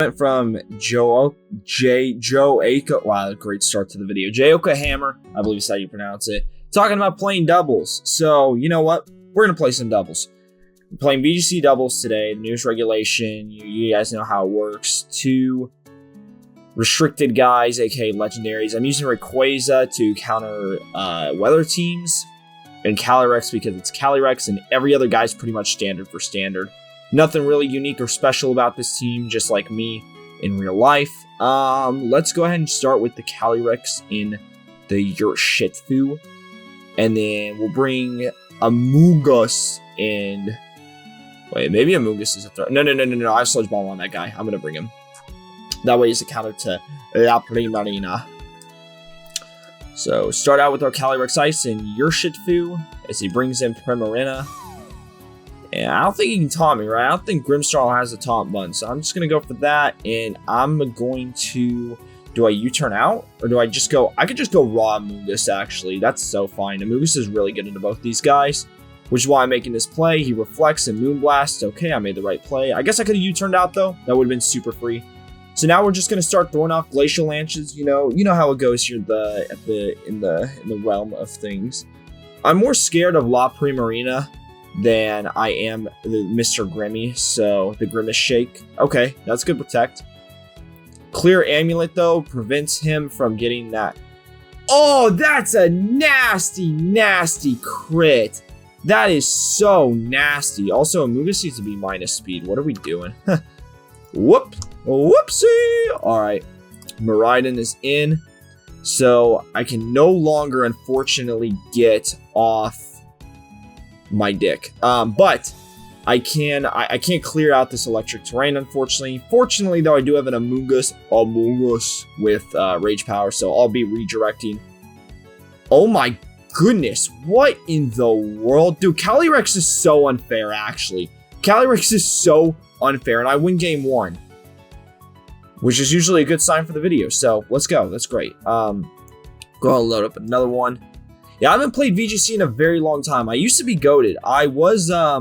Went from Joe Aiko. Wow, great start to the video. Joka Hammer, I believe is how you pronounce it. Talking about playing doubles. So, you know what? We're going to play some doubles. We're playing VGC doubles today. News regulation. You guys know how it works. 2 restricted guys, aka legendaries. I'm using Rayquaza to counter weather teams. And Calyrex because it's Calyrex. And every other guy's pretty much standard for standard. Nothing really unique or special about this team, just like me in real life. Let's go ahead and start with the Calyrex in the Urshifu. And then we'll bring Amoonguss and... Wait, maybe Amoonguss is a threat. No. I have Sludge Bomb on that guy. I'm going to bring him. That way it's a counter to La Primarina. So, start out with our Calyrex-Ice and Urshifu as he brings in Primarina. And I don't think he can taunt me, right? I don't think Grimmsnarl has a taunt button, so I'm just going to go for that, and I'm going to... Do I U-turn out, or do I just go... I could just go raw Amoonguss, actually. That's so fine. Amoonguss is really good into both these guys, which is why I'm making this play. He reflects and Moonblast. Okay, I made the right play. I guess I could have U-turned out, though. That would have been super free. So now we're just going to start throwing off Glacial Lances. You know how it goes here in the realm of things. I'm more scared of La Primarina than I am Mr. Grimmy, so the Grimace Shake. Okay, that's good protect. Clear Amulet, though, prevents him from getting that. Oh, that's a nasty, nasty crit. That is so nasty. Also, Amoonguss needs to be minus speed. What are we doing? Whoopsie. All right, Koraidon is in, so I can no longer, unfortunately, get off my dick, but I can't clear out this electric terrain, unfortunately. Fortunately, though, I do have an Amoonguss with rage power, so I'll be redirecting. Oh my goodness, what in the world? Dude, Calyrex is so unfair, actually. Calyrex is so unfair, and I win game 1, which is usually a good sign for the video, so let's go. That's great. Go ahead and load up another one. Yeah, I haven't played VGC in a very long time. I used to be goated. I was, I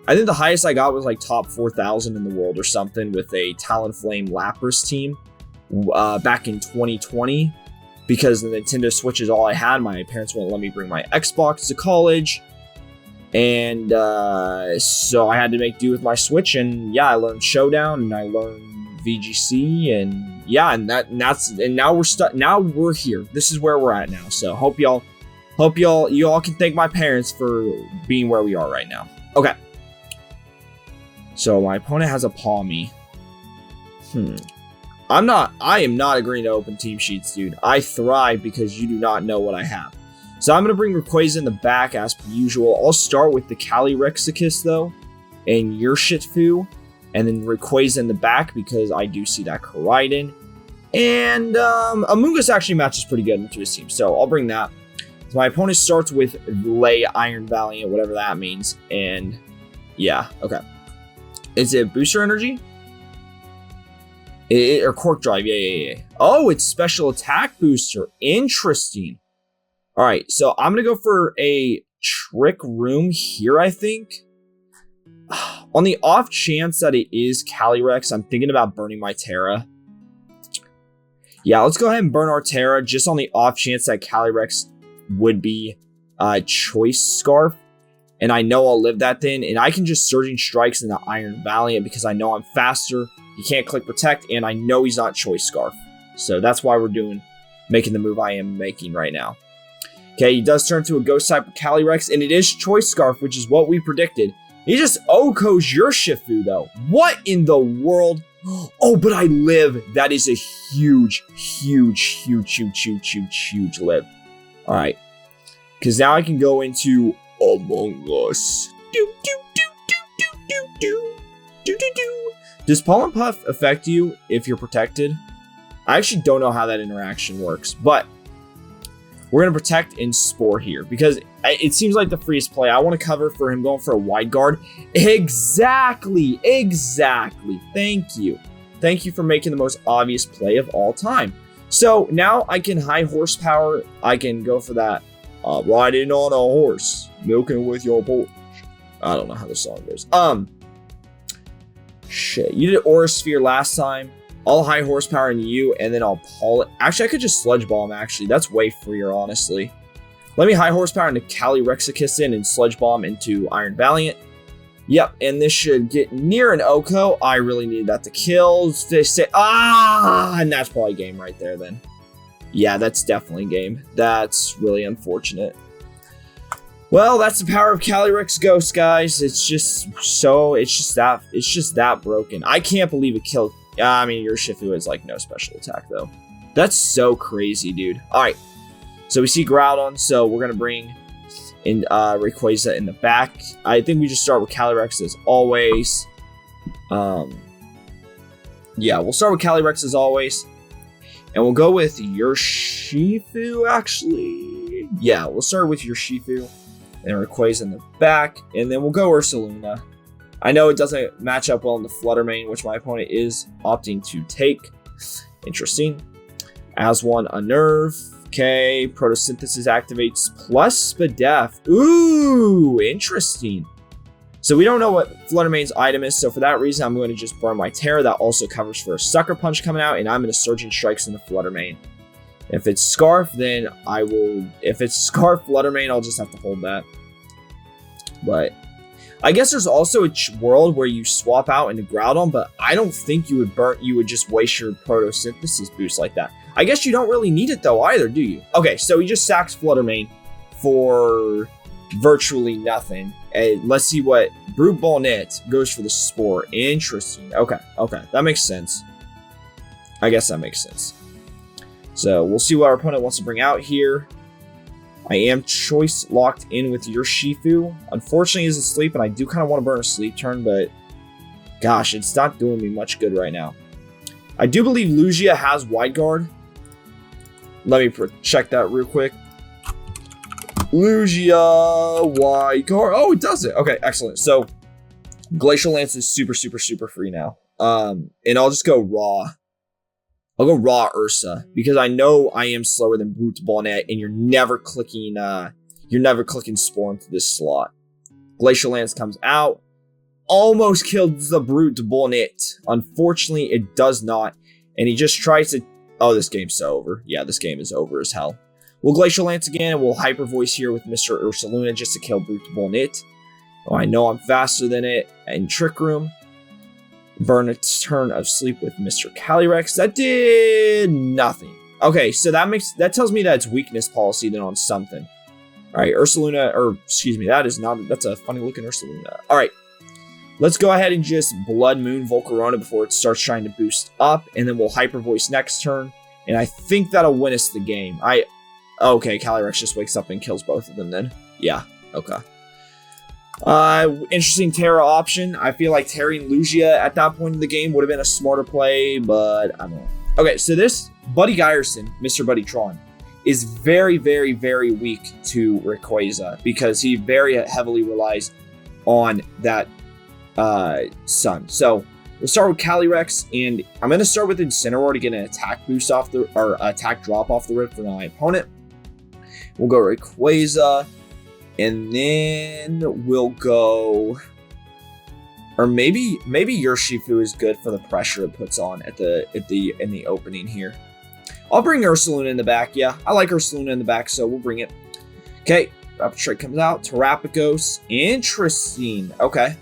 think the highest I got was like top 4,000 in the world or something with a Talonflame Lapras team back in 2020. Because the Nintendo Switch is all I had. My parents wouldn't let me bring my Xbox to college. And so I had to make do with my Switch. And yeah, I learned Showdown and I learned VGC. And yeah, and now we're here. This is where we're at now. So hope you all can thank my parents for being where we are right now. Okay. So my opponent has a Palmy. I am not agreeing to open team sheets, dude. I thrive because you do not know what I have. So I'm going to bring Rayquaza in the back as per usual. I'll start with the Calyrex-Ice though, and Urshifu, and then Rayquaza in the back because I do see that Koraidon. And Amoonguss actually matches pretty good into his team, so I'll bring that. So my opponent starts with Lay Iron Valiant, whatever that means. And yeah, okay. Is it Booster Energy? Or Cork Drive, yeah. Oh, it's Special Attack Booster. Interesting. All right, so I'm going to go for a Trick Room here, I think. On the off chance that it is Calyrex, I'm thinking about burning my Terra. Yeah, let's go ahead and burn our Terra just on the off chance that Calyrex would be Choice Scarf, and I know I'll live that then, and I can just Surging Strikes into Iron Valiant because I know I'm faster, he can't click Protect, and I know he's not Choice Scarf. So that's why we're making the move I am making right now. Okay, he does turn to a Ghost type of Calyrex, and it is Choice Scarf, which is what we predicted. He just Oko's Urshifu though. What in the world? Oh, but I live. That is a huge live. All right, because now I can go into Among Us. Does Pollen Puff affect you if you're protected? I actually don't know how that interaction works, but we're going to protect and Spore here because it seems like the freest play. I want to cover for him going for a Wide Guard. Exactly. Thank you. Thank you for making the most obvious play of all time. So now I can high horsepower. I can go for that riding on a horse, milking with your Porsche. I don't know how the song goes. Shit. You did Aura Sphere last time. All high horsepower in you, and then I'll pull it. Actually, I could just Sludge Bomb, actually. That's way freer, honestly. Let me high horsepower into Calyrex-Ice and Sludge Bomb into Iron Valiant. Yep, and this should get near an Oko. I really needed that to kill. They say, and that's probably game right there then. Yeah, that's definitely game. That's really unfortunate. Well, that's the power of Calyrex Ghost, guys. It's just that broken. I can't believe it killed. I mean, Urshifu has like no special attack though. That's so crazy, dude. All right, so we see Groudon, so we're gonna bring in Rayquaza in the back. I think we just start with Calyrex as always. Yeah, we'll start with Calyrex as always, and we'll go with Urshifu. Actually, yeah, we'll start with Urshifu and Rayquaza in the back, and then we'll go Ursaluna. I know it doesn't match up well in the Flutter Mane, which my opponent is opting to take. Interesting. As one, Unnerve. Okay, Photosynthesis activates plus Spadef. Ooh, interesting. So we don't know what Flutter Mane's item is, so for that reason, I'm going to just burn my Terra. That also covers for a Sucker Punch coming out, and I'm going to Surging Strikes in the Flutter Mane. If it's Scarf, then I will... If it's Scarf Flutter Mane, I'll just have to hold that. But... I guess there's also a world where you swap out into Groudon, but I don't think you would just waste your Photosynthesis boost like that. I guess you don't really need it though either, do you? Okay, so he just sacks Flutter Mane for virtually nothing. And let's see what Brute Ball Knit goes for the Spore. Interesting. Okay, that makes sense. I guess that makes sense. So we'll see what our opponent wants to bring out here. I am choice locked in with Urshifu. Unfortunately, he's asleep, and I do kind of want to burn a sleep turn, but gosh, it's not doing me much good right now. I do believe Lugia has Wide Guard. Let me check that real quick. Lugia, Wide Guard. Oh, it does it. Okay, excellent. So, Glacial Lance is super free now. And I'll just go Raw. I'll go Raw Ursa, because I know I am slower than Brute Ball Net, and you're never clicking Spore into this slot. Glacial Lance comes out. Almost killed the Brute Ball Net. Unfortunately, it does not. And he just tries to... Oh, this game's so over. Yeah, this game is over as hell. We'll Glacial Lance again, and we'll Hyper Voice here with Mr. Ursaluna just to kill Brute Ball Net. Oh, I know I'm faster than it. And Trick Room. Burn a turn of sleep with Mr. Calyrex. That did nothing. Okay, so that tells me that it's weakness policy then on something. Alright, Ursaluna, or excuse me, that's a funny looking Ursaluna. Alright, let's go ahead and just Blood Moon Volcarona before it starts trying to boost up, and then we'll Hyper Voice next turn, and I think that'll win us the game. Okay, Calyrex just wakes up and kills both of them then. Yeah, okay. Interesting Terra option. I feel like Terrying Lugia at that point in the game would have been a smarter play, but I don't know. Okay, so this Buddy Gyerson, Mr. Buddy Tron, is very weak to Rayquaza because he very heavily relies on that Sun. So we'll start with Calyrex, and I'm going to start with Incineroar to get an attack boost attack drop off the rip for my opponent. We'll go Rayquaza. And then we'll go, or maybe Urshifu is good for the pressure it puts on in the opening here. I'll bring Ursaluna in the back. Yeah, I like Ursaluna in the back, so we'll bring it. Okay, Rapid Strike comes out. Terrapagos, interesting. Okay,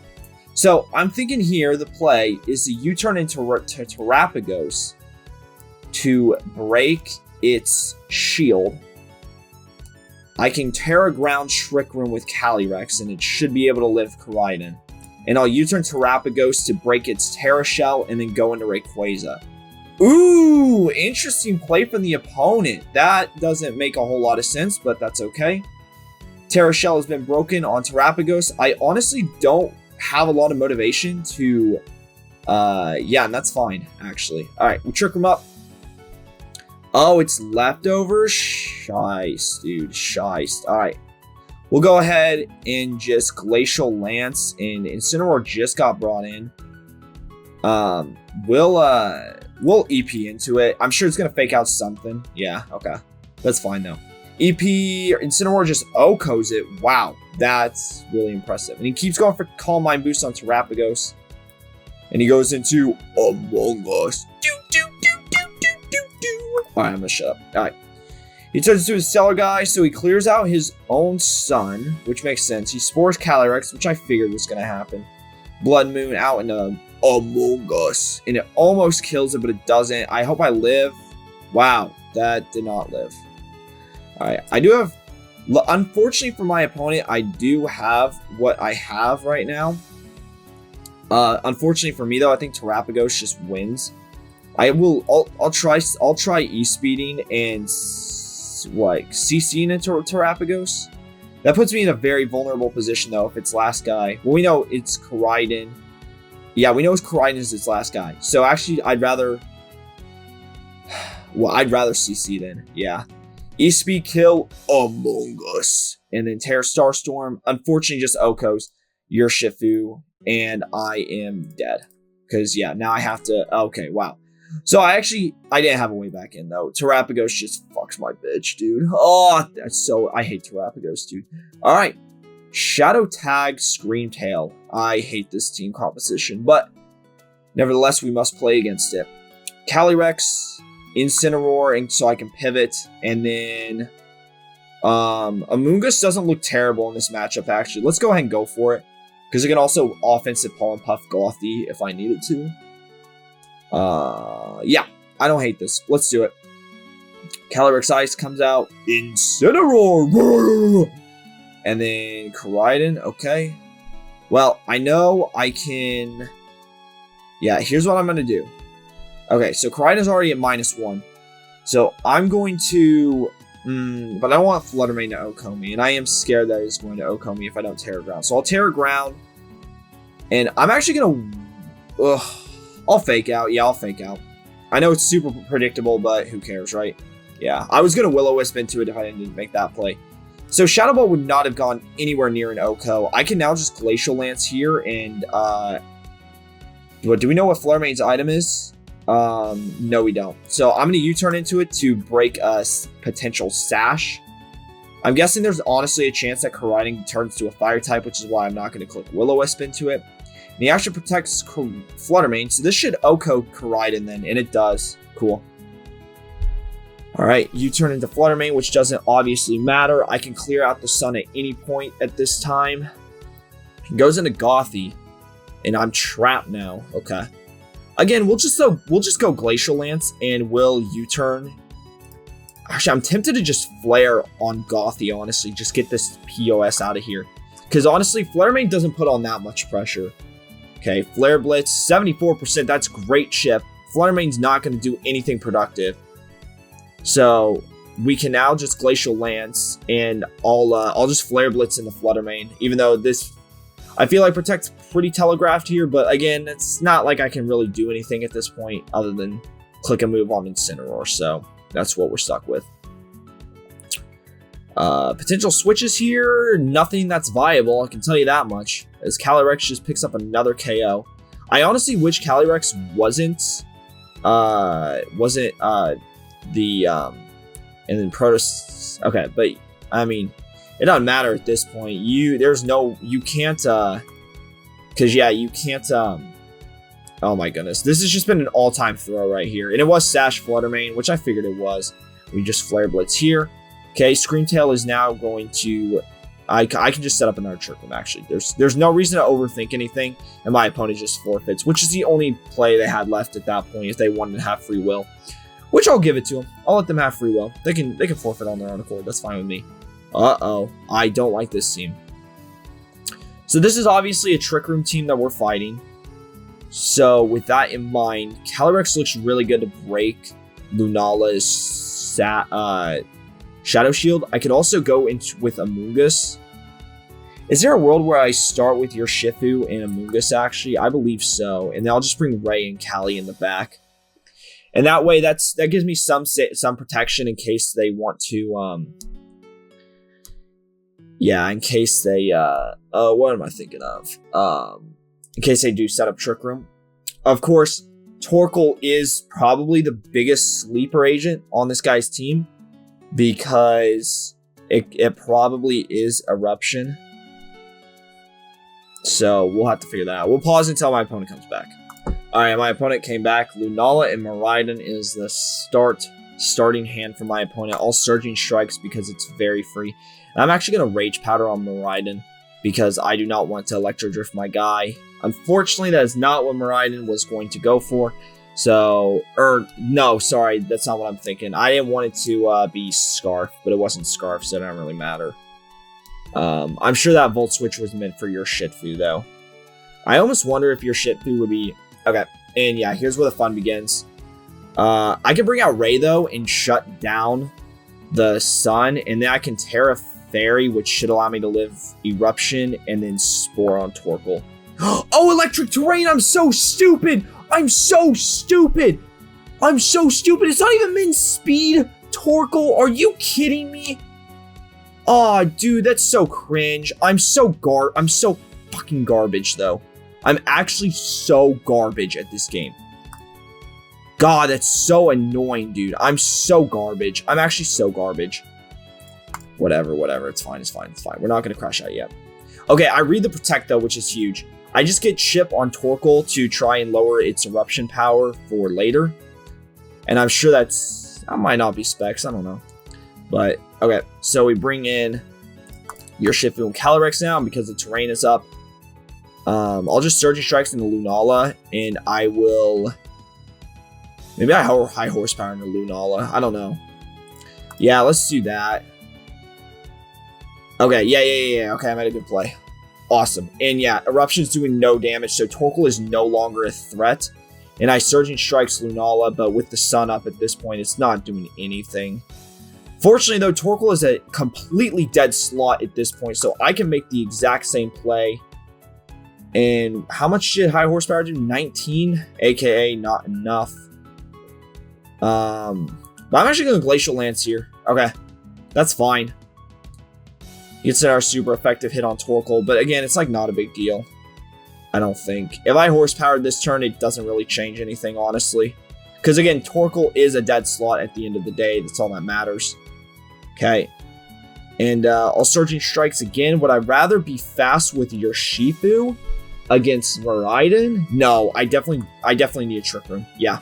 so I'm thinking here the play is the U-turn into Terrapagos to break its shield. I can Terra Ground Trick Room with Calyrex, and it should be able to live Koraidon. And I'll U-turn Terrapagos to break its Terra Shell and then go into Rayquaza. Ooh, interesting play from the opponent. That doesn't make a whole lot of sense, but that's okay. Terra Shell has been broken on Terrapagos. I honestly don't have a lot of motivation to... yeah, and that's fine, actually. Alright, we'll Trick Room up. Oh, it's leftovers? Shice, dude. Shice. Alright. We'll go ahead and just Glacial Lance, and Incineroar just got brought in. We'll EP into it. I'm sure it's gonna fake out something. Yeah, okay. That's fine though. EP, Incineroar just OHKOs it. Wow, that's really impressive. And he keeps going for Calm Mind Boost on Terrapagos. And he goes into Amoonguss. Alright, I'm gonna shut up. Alright. He turns into his Stellar guy, so he clears out his own son, which makes sense. He spores Calyrex, which I figured was gonna happen. Bloodmoon out into Amoonguss. And it almost kills it, but it doesn't. I hope I live. Wow, that did not live. Alright, I do have... Unfortunately for my opponent, I do have what I have right now. Unfortunately for me, though, I think Terapagos just wins. I'll try E-speeding and CCing into Terapagos. That puts me in a very vulnerable position, though, if it's last guy. Well, we know it's Koraidon. Yeah, we know it's Koraidon is its last guy. So actually, I'd rather CC then. Yeah. E-speed kill Amoonguss. And then Terra Starstorm. Unfortunately, just Oko's Urshifu. And I am dead. Because, yeah, now I have to... Okay, wow. So I didn't have a way back in, though. Terapagos just fucks my bitch, dude. Oh, I hate Terapagos, dude. Alright. Shadow Tag Screamtail. I hate this team composition, but nevertheless, we must play against it. Calyrex, Incineroar, and so I can pivot, and then Amoonguss doesn't look terrible in this matchup, actually. Let's go ahead and go for it, because it can also offensive Pollen Puff Gothy if I needed to. Yeah, I don't hate this. Let's do it. Calyrex-Ice comes out. Incineroar! And then Koraidon, okay. Well, I know I can... Yeah, here's what I'm going to do. Okay, so Koraidon's already at -1. So I'm going to... but I don't want Fluttermane to OHKO me, and I am scared that it's going to OHKO me if I don't Terra Ground. So I'll Terra Ground, and I'm actually going to... I'll Fake Out. Yeah, I'll Fake Out. I know it's super predictable, but who cares, right? Yeah, I was going to Will-O-Wisp into it if I didn't make that play. So Shadow Ball would not have gone anywhere near an OHKO. I can now just Glacial Lance here, and do we know what Fluttermane's item is? No, we don't. So I'm going to U-turn into it to break a potential Sash. I'm guessing there's honestly a chance that Koraidon turns to a Fire type, which is why I'm not going to click Will-O-Wisp into it. And he actually protects Fluttermane, so this should OHKO Koraidon then, and it does. Cool. Alright, U-turn into Fluttermane, which doesn't obviously matter. I can clear out the sun at any point at this time. He goes into Gothy, and I'm trapped now. Okay. Again, we'll just go Glacial Lance, and we'll U-turn. Actually, I'm tempted to just Flare on Gothy, honestly. Just get this POS out of here. Because honestly, Fluttermane doesn't put on that much pressure. Okay, Flare Blitz, 74%. That's great chip. Fluttermane's not going to do anything productive. So we can now just Glacial Lance, and I'll just Flare Blitz into Fluttermane. Even though this, I feel like Protect's pretty telegraphed here, but again, it's not like I can really do anything at this point other than click a move on Incineroar. So that's what we're stuck with. Potential switches here, nothing that's viable. I can tell you that much. As Calyrex just picks up another KO. I honestly wish Calyrex wasn't and then Protoss. Okay, but I mean, it doesn't matter at this point. You can't because yeah, you can't oh my goodness, this has just been an all-time throw right here, and it was Sash Fluttermane, which I figured it was. We just Flare Blitz here. Okay, Screamtail is now going to. I can just set up another Trick Room, actually. There's no reason to overthink anything, and my opponent just forfeits, which is the only play they had left at that point if they wanted to have free will. Which I'll give it to them. I'll let them have free will. They can forfeit on their own accord. That's fine with me. Uh-oh. I don't like this team. So this is obviously a Trick Room team that we're fighting. So with that in mind, Calyrex looks really good to break Lunala's Shadow Shield. I could also go with Amoonguss. Is there a world where I start with Urshifu and Amoonguss, actually? I believe so. And then I'll just bring Ray and Cali in the back. And that way, that gives me some protection in case they want to, yeah, in case they, what am I thinking of? In case they do set up Trick Room. Of course, Torkoal is probably the biggest sleeper agent on this guy's team, because it probably is Eruption. So we'll have to figure that out. We'll pause until my opponent comes back. Alright, my opponent came back. Lunala and Miraidon is the starting hand for my opponent. All Surging Strikes because it's very free. And I'm actually going to Rage Powder on Miraidon because I do not want to Electro Drift my guy. Unfortunately, that is not what Miraidon was going to go for. So, no, sorry, that's not what I'm thinking. I didn't want it to be Scarf, but it wasn't Scarf, so it doesn't really matter. I'm sure that Volt Switch was meant for your Urshifu, though. I almost wonder if your Urshifu would be... Okay, and yeah, here's where the fun begins. I can bring out Ray, though, and shut down the Sun, and then I can Terra Fairy, which should allow me to live Eruption, and then Spore on Torkoal. Oh, Electric Terrain! I'm so stupid! I'm so stupid! I'm so stupid! It's not even min speed! Torkoal, are you kidding me? Aw, dude, that's so cringe. I'm so fucking garbage, though. I'm actually so garbage at this game. God, that's so annoying, dude. I'm so garbage. I'm actually so garbage. Whatever. It's fine. We're not going to crash out yet. Okay, I read the Protect, though, which is huge. I just get Chip on Torkoal to try and lower its Eruption power for later. And I'm sure that might not be specs. I don't know. But, okay. So we bring in Urshifu and Calyrex now because the terrain is up. I'll just Surging Strikes into Lunala. And I will... Maybe I high horsepower into Lunala. I don't know. Yeah, let's do that. Okay, yeah. Okay, I made a good play. Awesome. And yeah, Eruption's doing no damage, so Torkoal is no longer a threat. And I Surging Strikes Lunala, but with the Sun up at this point, it's not doing anything. Fortunately, though, Torkoal is a completely dead slot at this point, so I can make the exact same play. And how much did high horsepower do? 19, aka not enough. But I'm actually going to Glacial Lance here. Okay, that's fine. It's our super effective hit on Torkoal, but again, it's like not a big deal. I don't think. If I horsepowered this turn, it doesn't really change anything, honestly. Because again, Torkoal is a dead slot at the end of the day. That's all that matters. Okay. And I'll Surging Strikes again. Would I rather be fast with Urshifu against Miraidon? No, I definitely need a Trick Room. Yeah.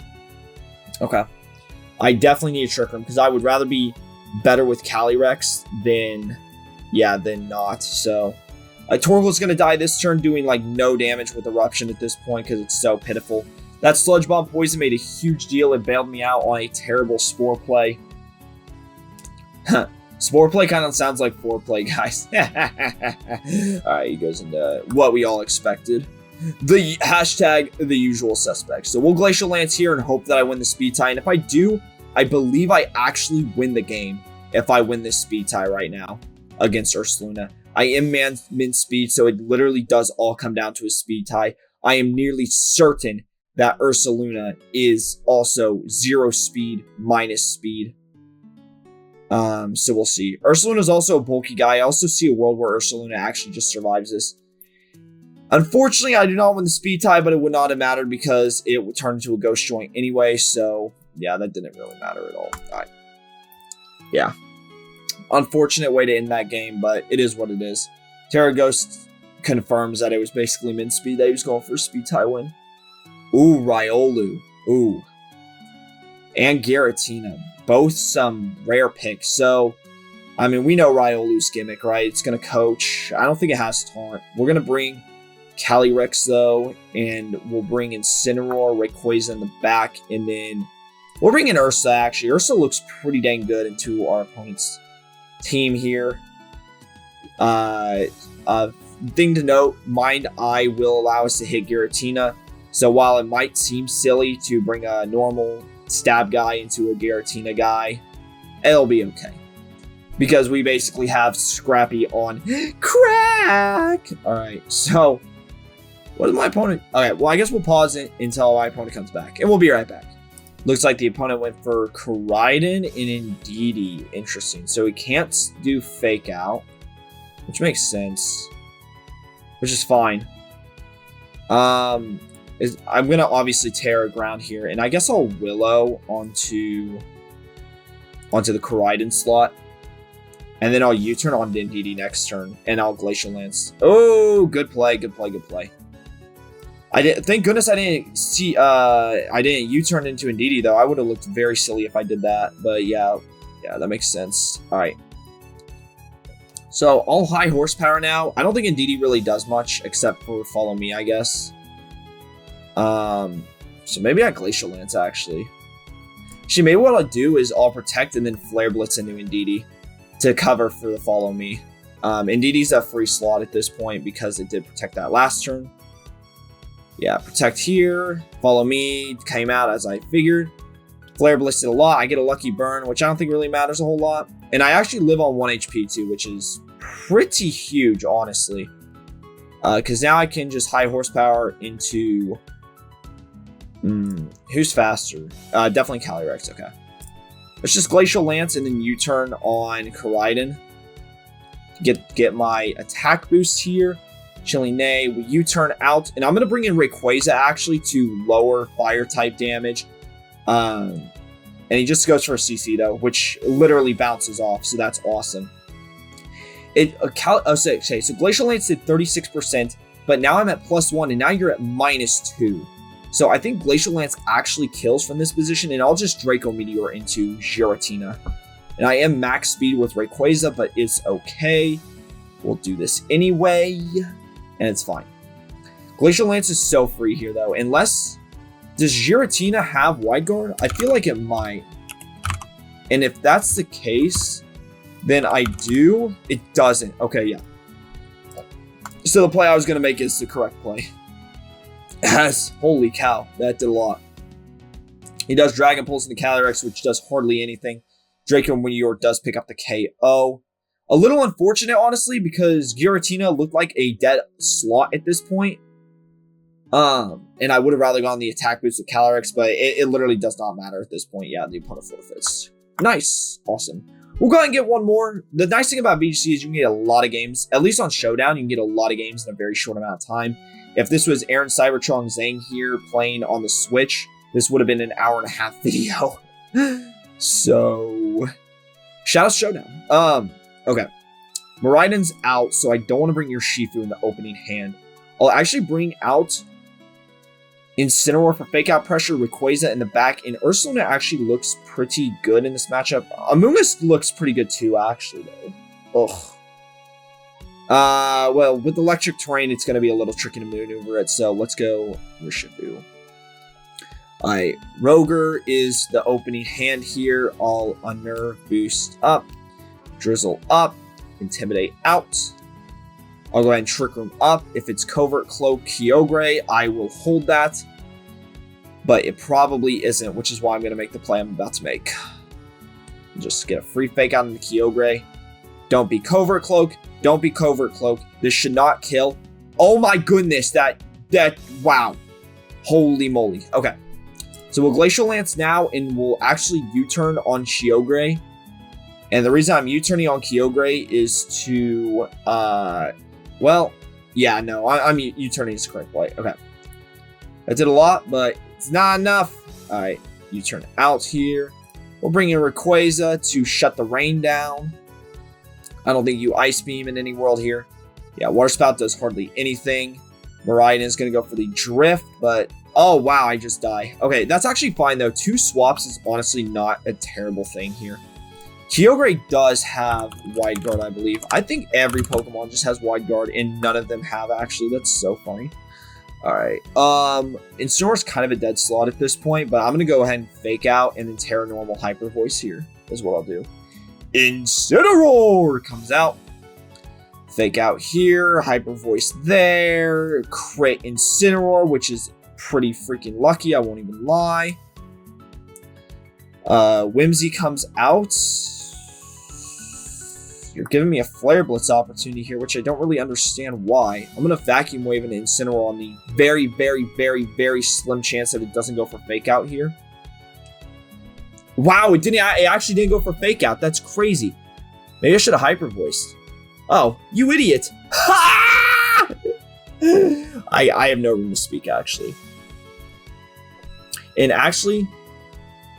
Okay. I definitely need a Trick Room because I would rather be better with Calyrex than not. So Torkoal's going to die this turn doing like no damage with Eruption at this point because it's so pitiful. That Sludge Bomb Poison made a huge deal. It bailed me out on a terrible Spore play. Spore play kind of sounds like foreplay, guys. Alright, he goes into what we all expected. The hashtag the usual suspects. So we'll Glacial Lance here and hope that I win the speed tie. And if I do, I believe I actually win the game if I win this speed tie right now against Ursaluna. I am min speed, so it literally does all come down to a speed tie. I am nearly certain that Ursaluna is also 0 speed minus speed. So we'll see. Ursaluna is also a bulky guy. I also see a world where Ursaluna actually just survives this. Unfortunately, I do not win the speed tie, but it would not have mattered because it would turn into a Ghost Joint anyway. So yeah, that didn't really matter at all. Alright. Yeah. Unfortunate way to end that game, but it is what it is. Terra Ghost confirms that it was basically min speed that he was going for a speed tie win. Ooh, Riolu. Ooh. And Giratina. Both some rare picks. So, I mean, we know Riolu's gimmick, right? It's going to coach. I don't think it has taunt. We're going to bring Calyrex, though, and we'll bring Incineroar, Rayquaza in the back, and then we'll bring in Ursa, actually. Ursa looks pretty dang good into our opponent's team here. Thing to note, Mind Eye will allow us to hit Giratina. So while it might seem silly to bring a normal stab guy into a Giratina guy, it'll be okay. Because we basically have Scrappy on crack! Alright, so what is my opponent? Okay, well I guess we'll pause it until my opponent comes back. And we'll be right back. Looks like the opponent went for Koraidon and Indeedee. Interesting. So he can't do Fake Out, which makes sense. Which is fine. I'm going to obviously Terra Ground here. And I guess I'll Willow onto the Koraidon slot. And then I'll U-turn on Indeedee next turn. And I'll Glacial Lance. Oh, good play, good play, good play. Thank goodness I didn't see. I didn't U-turn into Indeedee though. I would have looked very silly if I did that. But yeah, that makes sense. All right. So all high horsepower now. I don't think Indeedee really does much except for follow me, I guess. So maybe I Glacial Lance actually. Actually, maybe what I'll do is I'll protect and then Flare Blitz into Indeedee to cover for the follow me. Indeedee's a free slot at this point because it did protect that last turn. Yeah, protect here. Follow me. Came out as I figured. Flare Blitz did a lot. I get a lucky burn, which I don't think really matters a whole lot. And I actually live on 1 HP too, which is pretty huge, honestly. Because now I can just high horsepower into... who's faster? Definitely Calyrex, okay. Let's just Glacial Lance and then U-turn on Koraidon. Get my attack boost here. Chilling Nay, we U-turn out, and I'm going to bring in Rayquaza actually to lower fire type damage. And he just goes for a CC though, which literally bounces off, so that's awesome. So Glacial Lance did 36%, but now I'm at +1, and now you're at -2. So I think Glacial Lance actually kills from this position, and I'll just Draco Meteor into Giratina. And I am max speed with Rayquaza, but it's okay. We'll do this anyway, and it's fine. Glacial Lance is so free here, though. Unless... Does Giratina have Wide Guard? I feel like it might. And if that's the case, then I do. It doesn't. Okay, yeah. So the play I was going to make is the correct play. Yes, holy cow, that did a lot. He does Dragon Pulse into Calyrex, which does hardly anything. Draco Meteor does pick up the KO. A little unfortunate, honestly, because Giratina looked like a dead slot at this point. And I would have rather gone the attack boost with Calyrex, but it literally does not matter at this point. Yeah, the opponent forfeits. Nice. Awesome. We'll go ahead and get one more. The nice thing about VGC is you can get a lot of games. At least on Showdown, you can get a lot of games in a very short amount of time. If this was Aaron Cybertron Zhang here playing on the Switch, this would have been an 1.5-hour video. So, shout out Showdown. Okay. Miraidon's out, so I don't want to bring Urshifu in the opening hand. I'll actually bring out Incineroar for fake out pressure, Rayquaza in the back, and Ursaluna actually looks pretty good in this matchup. Amoonguss looks pretty good too, actually, though. Ugh. Well, with electric terrain, it's going to be a little tricky to maneuver it, so let's go Urshifu. Alright, Roger is the opening hand here. I'll Unnerve, Boost up, Drizzle up, Intimidate out. I'll go ahead and Trick Room up. If it's Covert, Cloak, Kyogre, I will hold that. But it probably isn't, which is why I'm going to make the play I'm about to make. Just get a free fake out of the Kyogre. Don't be Covert Cloak. Don't be Covert Cloak. This should not kill. Oh my goodness, wow. Holy moly. Okay. So we'll Glacial Lance now, and we'll actually U-turn on Kyogre. And the reason I'm U-turning on Kyogre is to, well, yeah, no, I'm U-turning is the correct play. Okay. I did a lot, but it's not enough. All right, U-turn out here. We'll bring in Rayquaza to shut the rain down. I don't think you Ice Beam in any world here. Yeah, Water Spout does hardly anything. Miraidon is going to go for the Drift, but... Oh, wow, I just die. Okay, that's actually fine, though. 2 swaps is honestly not a terrible thing here. Kyogre does have Wide Guard, I believe. I think every Pokemon just has Wide Guard, and none of them have, actually. That's so funny. Alright, Incineroar's kind of a dead slot at this point, but I'm going to go ahead and fake out and then Terra Normal Hyper Voice here is what I'll do. Incineroar comes out. Fake out here, Hyper Voice there, crit Incineroar, which is pretty freaking lucky, I won't even lie. Whimsy comes out. You're giving me a Flare Blitz opportunity here, which I don't really understand why. I'm going to Vacuum Wave an Incineroar on the very, very, very, very slim chance that it doesn't go for Fake Out here. Wow, it actually didn't go for Fake Out. That's crazy. Maybe I should have Hyper Voiced. Oh, you idiot. I have no room to speak, actually. And actually,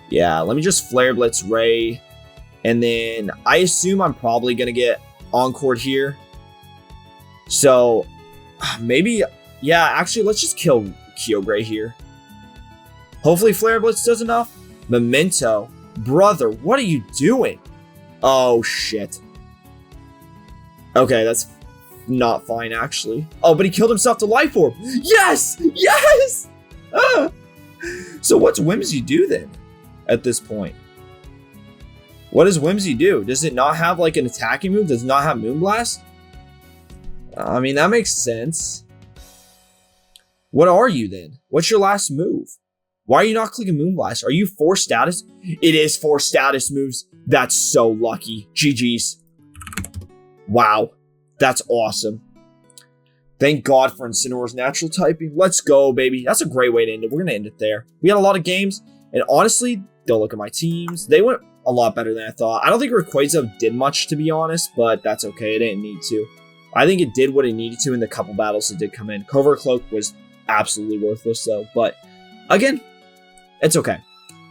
yeah, let me just Flare Blitz Ray. And then I assume I'm probably going to get Encored here. So maybe Yeah, actually, let's just kill Kyogre here. Hopefully Flare Blitz does enough. Memento. Brother, what are you doing? Oh, shit. Okay, that's not fine, actually. Oh, but he killed himself to Life Orb. Yes! Yes! Ah. So what's Whimsy do then at this point? What does Whimsy do? Does it not have like an attacking move? Does it not have Moonblast? I mean, that makes sense. What are you then? What's your last move? Why are you not clicking Moonblast? Are you 4 status? It is 4 status moves. That's so lucky. GG's. Wow. That's awesome. Thank God for Incineroar's natural typing. Let's go, baby. That's a great way to end it. We're going to end it there. We had a lot of games. And honestly, don't look at my teams. They went a lot better than I thought. I don't think Rayquaza did much, to be honest. But that's okay. It didn't need to. I think it did what it needed to in the couple battles that did come in. Covert Cloak was absolutely worthless, though. But again, it's okay.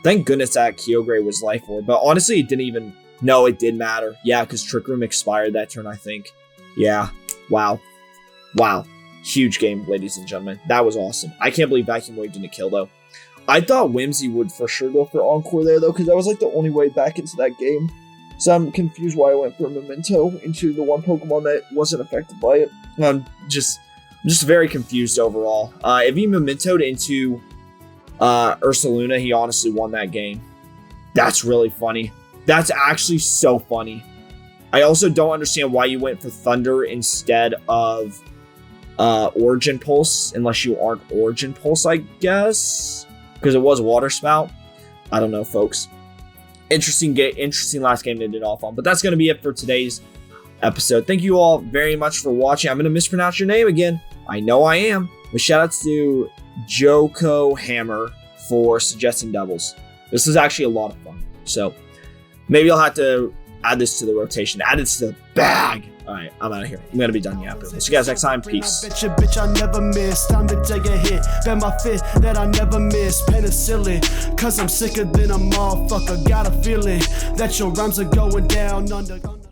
Thank goodness that Kyogre was Life Orb. But honestly, it didn't even... No, it did matter. Yeah, because Trick Room expired that turn, I think. Yeah. Wow. Wow. Huge game, ladies and gentlemen. That was awesome. I can't believe Vacuum Wave didn't kill, though. I thought Whimsy would for sure go for Encore there, though, because that was like the only way back into that game. So I'm confused why I went for Memento into the one Pokemon that wasn't affected by it. I'm just very confused overall. If he Memento'd into Ursaluna, he honestly won that game. That's really funny. That's actually so funny. I also don't understand why you went for Thunder instead of Origin Pulse, unless you aren't Origin Pulse, I guess, because it was Water Spout. I don't know, folks. Interesting last game they did off on, but that's going to be it for today's episode. Thank you all very much for watching. I'm going to mispronounce your name again. I know I am. But shout outs to Joko Hammer for suggesting doubles. This is actually a lot of fun. So maybe I'll have to add this to the rotation. Add it to the bag. All right, I'm out of here. I'm going to be done yapping. See you guys next time. Peace. I bet you, bitch, I never miss. Time to take a hit. Bet my fit that I never miss. Penicillin. Cause I'm sicker than a motherfucker. Got a feeling that your rhymes are going down under.